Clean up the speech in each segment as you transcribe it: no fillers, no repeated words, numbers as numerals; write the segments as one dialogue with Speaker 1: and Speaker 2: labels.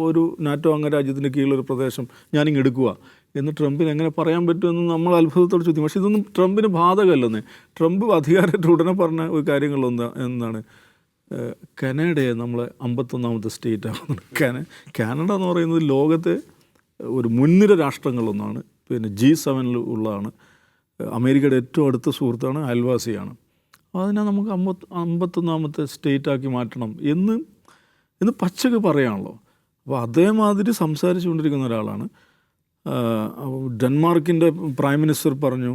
Speaker 1: ഒരു നാറ്റോ അംഗരാജ്യത്തിൻ്റെ കീഴിലൊരു പ്രദേശം ഞാനിങ്ങ് എടുക്കുക എന്ന് ട്രംപിന് എങ്ങനെ പറയാൻ പറ്റുമെന്ന് നമ്മൾ അത്ഭുതത്തോടെ ചോദിക്കും. പക്ഷേ ഇതൊന്നും ട്രംപിന് ബാധകമല്ലെന്നേ. ട്രംപ് അധികാരത്തിൽ ഉടനെ പറഞ്ഞ ഒരു കാര്യങ്ങളൊന്ന് എന്താണ്, കാനഡയെ നമ്മൾ 51ാമത്തെ സ്റ്റേറ്റ് ആകുന്നുണ്ട്. കാനഡ എന്ന് പറയുന്നത് ലോകത്തെ ഒരു മുൻനിര രാഷ്ട്രങ്ങളൊന്നാണ്. പിന്നെ G7 ഉള്ളതാണ്. അമേരിക്കയുടെ ഏറ്റവും അടുത്ത സുഹൃത്താണ്, അയൽവാസിയാണ്. അതിനെ നമുക്ക് 51ാമത്തെ സ്റ്റേറ്റാക്കി മാറ്റണം എന്ന് പച്ചക്ക് പറയാണല്ലോ. അപ്പോൾ അതേമാതിരി സംസാരിച്ചുകൊണ്ടിരിക്കുന്ന ഒരാളാണ്. ഡെൻമാർക്കിൻ്റെ പ്രൈം മിനിസ്റ്റർ പറഞ്ഞു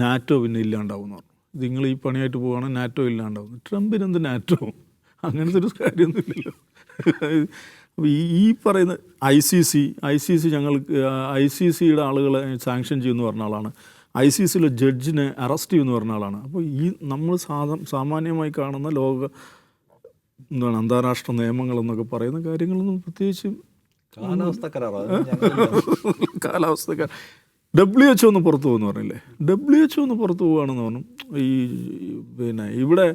Speaker 1: നാറ്റോ പിന്നെ ഇല്ലാണ്ടാവും എന്ന് പറഞ്ഞു. നിങ്ങൾ ഈ പണിയായിട്ട് പോവുകയാണ്, നാറ്റോ ഇല്ലാണ്ടാവും. ട്രംപിന് എന്ത് നാറ്റോ? അങ്ങനത്തെ ഒരു കാര്യമൊന്നുമില്ലല്ലോ. അപ്പോൾ ഈ പറയുന്ന ICC ഞങ്ങൾക്ക് ICCയുടെ ആളുകളെ സാങ്ഷൻ ചെയ്യുമെന്ന് പറഞ്ഞ ആളാണ്. ICCയിലെ ജഡ്ജിനെ അറസ്റ്റ് ചെയ്യുമെന്ന് പറഞ്ഞ ആളാണ്. അപ്പോൾ ഈ നമ്മൾ സാമാന്യമായി കാണുന്ന അന്താരാഷ്ട്ര നിയമങ്ങളെന്നൊക്കെ പറയുന്ന കാര്യങ്ങളൊന്നും പ്രത്യേകിച്ച് കാലാവസ്ഥക്കാർ WHO ഒന്ന് പുറത്തു പോകുമെന്ന് പറഞ്ഞില്ലേ. WHO ഒന്ന് പുറത്തു പോവുകയാണെന്ന് പറഞ്ഞു. പിന്നെ ഇവിടെ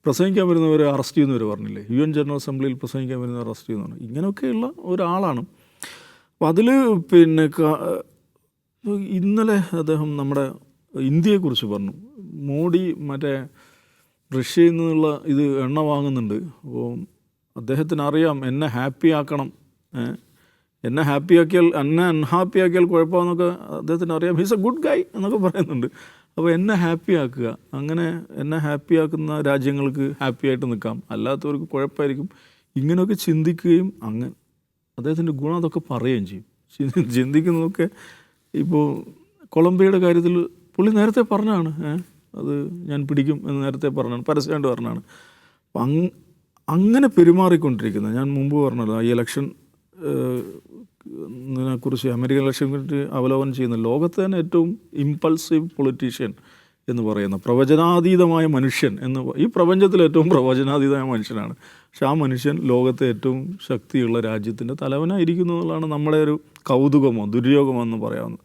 Speaker 1: പ്രസംഗിക്കാൻ വരുന്നവരെ അറസ്റ്റ് ചെയ്യുന്നവർ പറഞ്ഞില്ലേ, UN ജനറൽ അസംബ്ലിയിൽ പ്രസംഗിക്കാൻ വരുന്നവർ അറസ്റ്റ് ചെയ്യുന്നു പറഞ്ഞു. ഇങ്ങനെയൊക്കെയുള്ള ഒരാളാണ്. അപ്പോൾ അതിൽ പിന്നെ ഇന്നലെ അദ്ദേഹം നമ്മുടെ ഇന്ത്യയെക്കുറിച്ച് പറഞ്ഞു. മോഡി മറ്റേ റഷ്യയിൽ നിന്നുള്ള എണ്ണ വാങ്ങുന്നുണ്ട്. അപ്പോൾ അദ്ദേഹത്തിന് അറിയാം എന്നെ ഹാപ്പി ആക്കണം, എന്നെ അൺഹാപ്പി ആക്കിയാൽ കുഴപ്പമെന്നൊക്കെ അദ്ദേഹത്തിന് അറിയാം. ഹീസ് എ ഗുഡ് ഗൈ എന്നൊക്കെ പറയുന്നുണ്ട്. അപ്പോൾ എന്നെ ഹാപ്പി ആക്കുക, അങ്ങനെ എന്നെ ഹാപ്പി ആക്കുന്ന രാജ്യങ്ങൾക്ക് ഹാപ്പി ആയിട്ട് നിൽക്കാം, അല്ലാത്തവർക്ക് കുഴപ്പമായിരിക്കും. ഇങ്ങനെയൊക്കെ ചിന്തിക്കുകയും അദ്ദേഹത്തിൻ്റെ ഗുണം അതൊക്കെ പറയുകയും ചെയ്യും. ചിന്തിക്കുന്നതൊക്കെ ഇപ്പോൾ കൊളംബിയയുടെ കാര്യത്തിൽ പുള്ളി നേരത്തെ പറഞ്ഞാണ്, അത് ഞാൻ പിടിക്കും എന്ന് നേരത്തെ പറഞ്ഞാണ്, പരസ്യമായിട്ട് പറഞ്ഞാണ്. അപ്പം അങ്ങനെ പെരുമാറിക്കൊണ്ടിരിക്കുന്നത് ഞാൻ മുമ്പ് പറഞ്ഞല്ലോ. ഈ ഇലക്ഷൻ കുറിച്ച് അമേരിക്കൻ ഇലക്ഷനെ കുറിച്ച് അവലോകനം ചെയ്യുന്ന ലോകത്തെ തന്നെ ഏറ്റവും ഇമ്പൾസീവ് പൊളിറ്റീഷ്യൻ എന്ന് പറയുന്ന പ്രവചനാതീതമായ മനുഷ്യൻ ഈ പ്രപഞ്ചത്തിൽ ഏറ്റവും പ്രവചനാതീതമായ മനുഷ്യനാണ്. പക്ഷെ ആ മനുഷ്യൻ ലോകത്തെ ഏറ്റവും ശക്തിയുള്ള രാജ്യത്തിൻ്റെ തലവനായിരിക്കുന്നു എന്നുള്ളതാണ് നമ്മുടെ ഒരു കൗതുകമോ ദുര്യോഗമോ എന്ന് പറയാവുന്നത്.